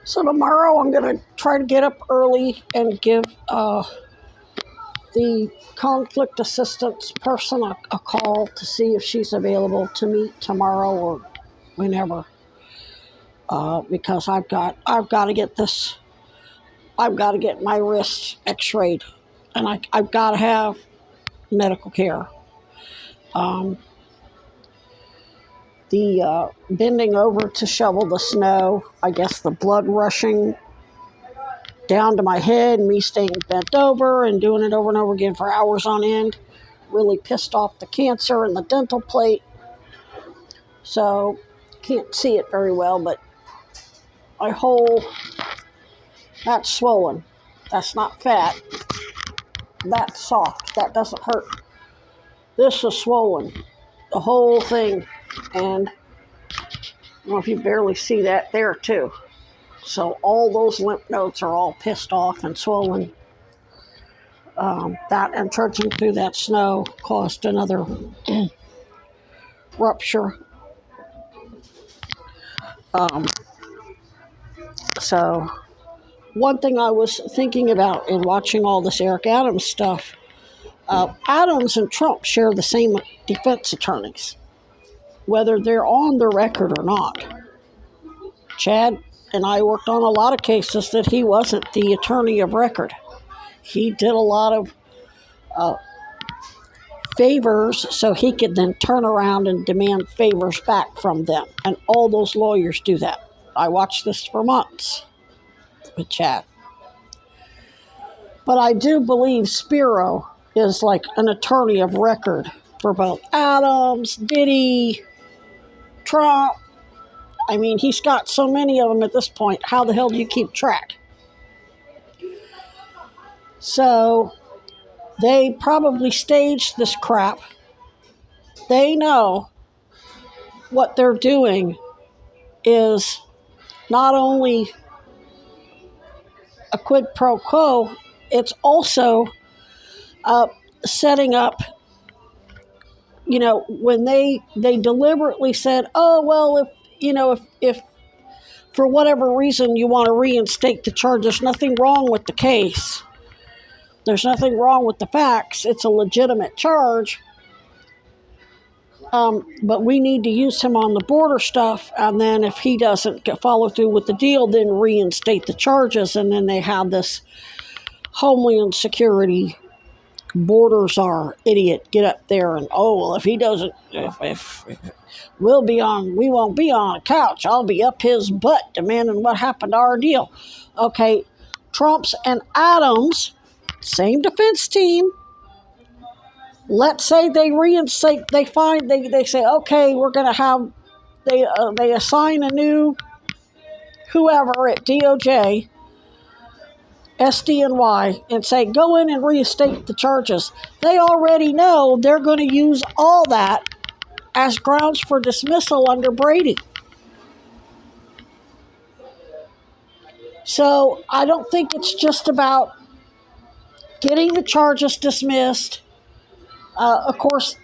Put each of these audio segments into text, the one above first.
So tomorrow I'm going to try to get up early and give the conflict assistance person a call to see if she's available to meet tomorrow or whenever. Because I've got to get this. I've got to get my wrist X-rayed, and I've got to have medical care. The bending over to shovel the snow, I guess the blood rushing down to my head and me staying bent over and doing it over and over again for hours on end really pissed off the cancer in the dental plate. So can't see it very well, but my whole, that's swollen. That's not fat. That's soft. That doesn't hurt. This is swollen. The whole thing. And I don't know if you barely see that there too. So all those lymph nodes are all pissed off and swollen. That and trudging through that snow caused another rupture. So one thing I was thinking about in watching all this Eric Adams stuff, Adams and Trump share the same defense attorneys, whether they're on the record or not. Chad and I worked on a lot of cases that he wasn't the attorney of record. He did a lot of favors so he could then turn around and demand favors back from them. And all those lawyers do that. I watched this for months with Chad. But I do believe Spiro is like an attorney of record for both Adams, Diddy, Trump. I mean, he's got so many of them at this point. How the hell do you keep track? So they probably staged this crap. They know what they're doing is not only a quid pro quo, it's also setting up, when they deliberately said, oh, well, if for whatever reason you want to reinstate the charge, there's nothing wrong with the case. There's nothing wrong with the facts. It's a legitimate charge. But we need to use him on the border stuff, and then if he doesn't follow through with the deal, then reinstate the charges, and then they have this Homeland Security border czar idiot get up there and, oh, well, if he doesn't, if we won't be on a couch. I'll be up his butt demanding what happened to our deal. Okay, Trump's and Adams, same defense team. Let's say they reinstate, they say, okay, we're going to have, they assign a new whoever at DOJ, SDNY, and say, go in and reinstate the charges. They already know they're going to use all that as grounds for dismissal under Brady. So I don't think it's just about getting the charges dismissed. Of course,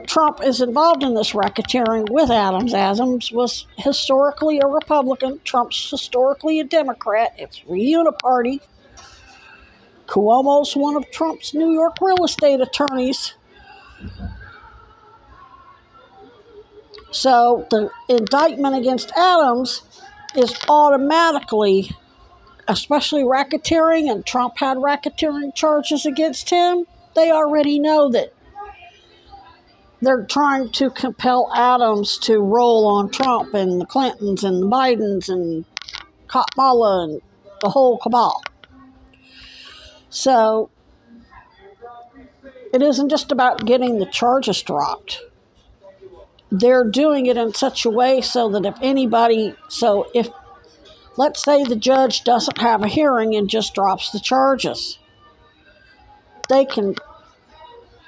Trump is involved in this racketeering with Adams. Adams was historically a Republican. Trump's historically a Democrat. It's reuniparty. Cuomo's one of Trump's New York real estate attorneys. So the indictment against Adams is automatically, especially racketeering, and Trump had racketeering charges against him. They already know that they're trying to compel Adams to roll on Trump and the Clintons and the Bidens and Kamala and the whole cabal. So it isn't just about getting the charges dropped. They're doing it in such a way so that if let's say the judge doesn't have a hearing and just drops the charges, they can,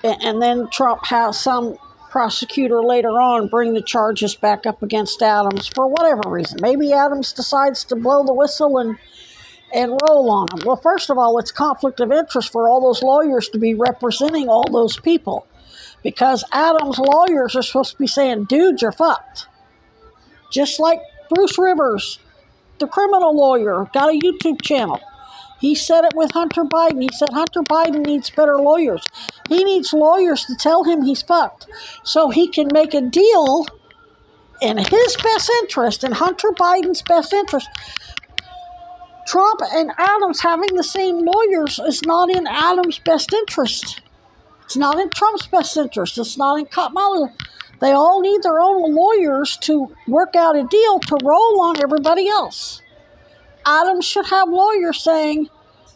and then Trump has some prosecutor later on bring the charges back up against Adams for whatever reason. Maybe Adams decides to blow the whistle and roll on him. Well, first of all, it's conflict of interest for all those lawyers to be representing all those people, because Adams' lawyers are supposed to be saying, dude, you're fucked. Just like Bruce Rivers the criminal lawyer, got a YouTube channel. He said it with Hunter Biden. He said Hunter Biden needs better lawyers. He needs lawyers to tell him he's fucked so he can make a deal in his best interest, in Hunter Biden's best interest. Trump and Adams having the same lawyers is not in Adams' best interest. It's not in Trump's best interest. It's not in Kamala. They all need their own lawyers to work out a deal to roll on everybody else. Adams should have lawyers saying,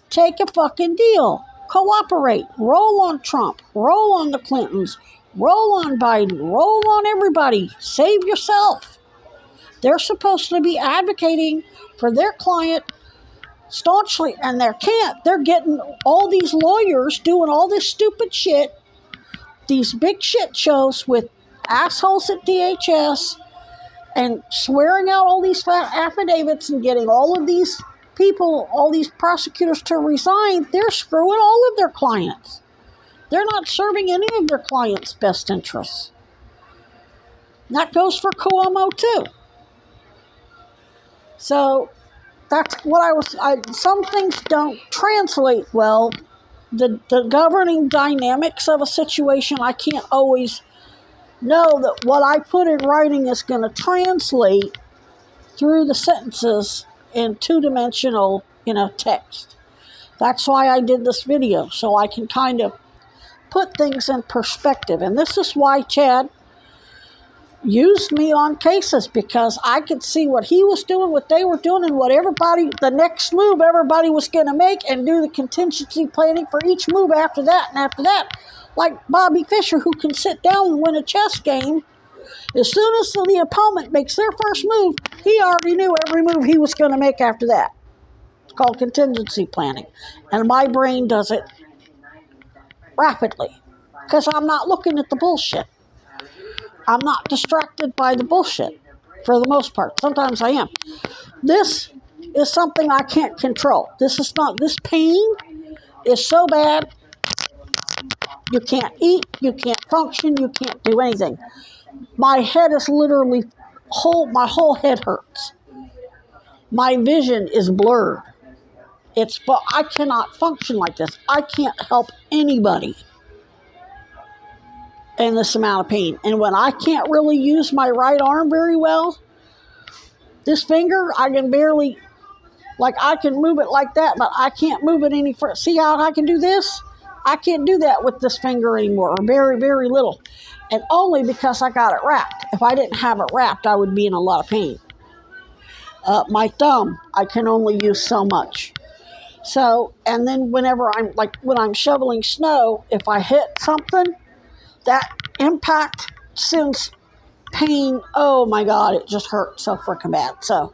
take a fucking deal. Cooperate. Roll on Trump. Roll on the Clintons. Roll on Biden. Roll on everybody. Save yourself. They're supposed to be advocating for their client staunchly, and they can't. They're getting all these lawyers doing all this stupid shit, these big shit shows with assholes at DHS, and swearing out all these affidavits and getting all of these people, all these prosecutors to resign. They're screwing all of their clients. They're not serving any of their clients' best interests. And that goes for Cuomo too. So that's what some things don't translate well. The governing dynamics of a situation, I can't always know that what I put in writing is going to translate through the sentences in two-dimensional, text. That's why I did this video, so I can kind of put things in perspective. And this is why Chad used me on cases, because I could see what he was doing, what they were doing, and what the next move everybody was going to make, and do the contingency planning for each move after that and after that. Like Bobby Fischer, who can sit down and win a chess game. As soon as the opponent makes their first move, he already knew every move he was going to make after that. It's called contingency planning. And my brain does it rapidly, because I'm not looking at the bullshit. I'm not distracted by the bullshit, for the most part. Sometimes I am. This is something I can't control. This pain is so bad, you can't eat, you can't function, you can't do anything. My head is literally, my whole head hurts. My vision is blurred. I cannot function like this. I can't help anybody in this amount of pain. And when I can't really use my right arm very well, this finger, I can barely, I can move it like that, but I can't move it any further. See how I can do this? I can't do that with this finger anymore, or very, very little. And only because I got it wrapped. If I didn't have it wrapped, I would be in a lot of pain. My thumb, I can only use so much. So, and then when I'm shoveling snow, if I hit something, that impact sends pain. Oh my God, it just hurts so freaking bad. So,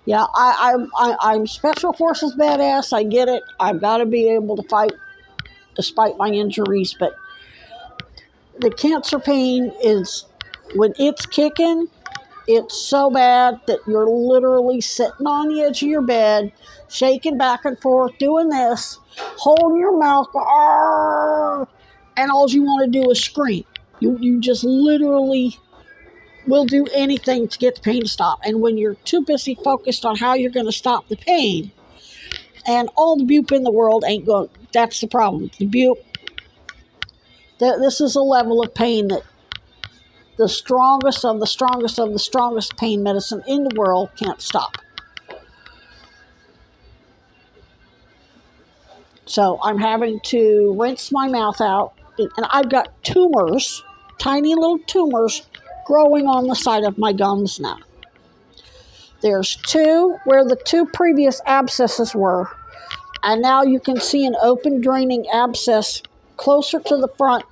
yeah, I'm Special Forces badass. I get it. I've got to be able to fight despite my injuries. But the cancer pain is, when it's kicking, it's so bad that you're literally sitting on the edge of your bed, shaking back and forth, doing this, holding your mouth, and all you want to do is scream. You just literally will do anything to get the pain to stop. And when you're too busy focused on how you're going to stop the pain, and all the bupe in the world ain't going, that's the problem. The bupe, this is a level of pain that the strongest of the strongest of the strongest pain medicine in the world can't stop. So I'm having to rinse my mouth out, and I've got tumors, tiny little tumors, growing on the side of my gums now. There's two where the two previous abscesses were, and now you can see an open draining abscess closer to the front,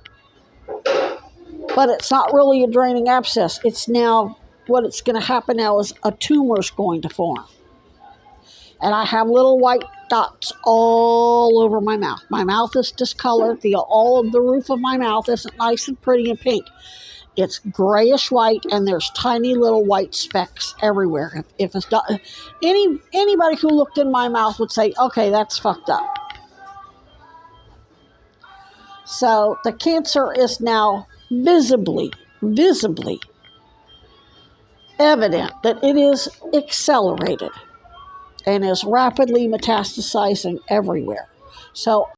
but it's not really a draining abscess. It's now, what it's going to happen now is a tumor's going to form. And I have little white dots all over my mouth. My mouth is discolored. All of the roof of my mouth isn't nice and pretty and pink. It's grayish white, and there's tiny little white specks everywhere. If it's not, anybody who looked in my mouth would say, okay, that's fucked up. So the cancer is now visibly evident that it is accelerated. and is rapidly metastasizing everywhere. So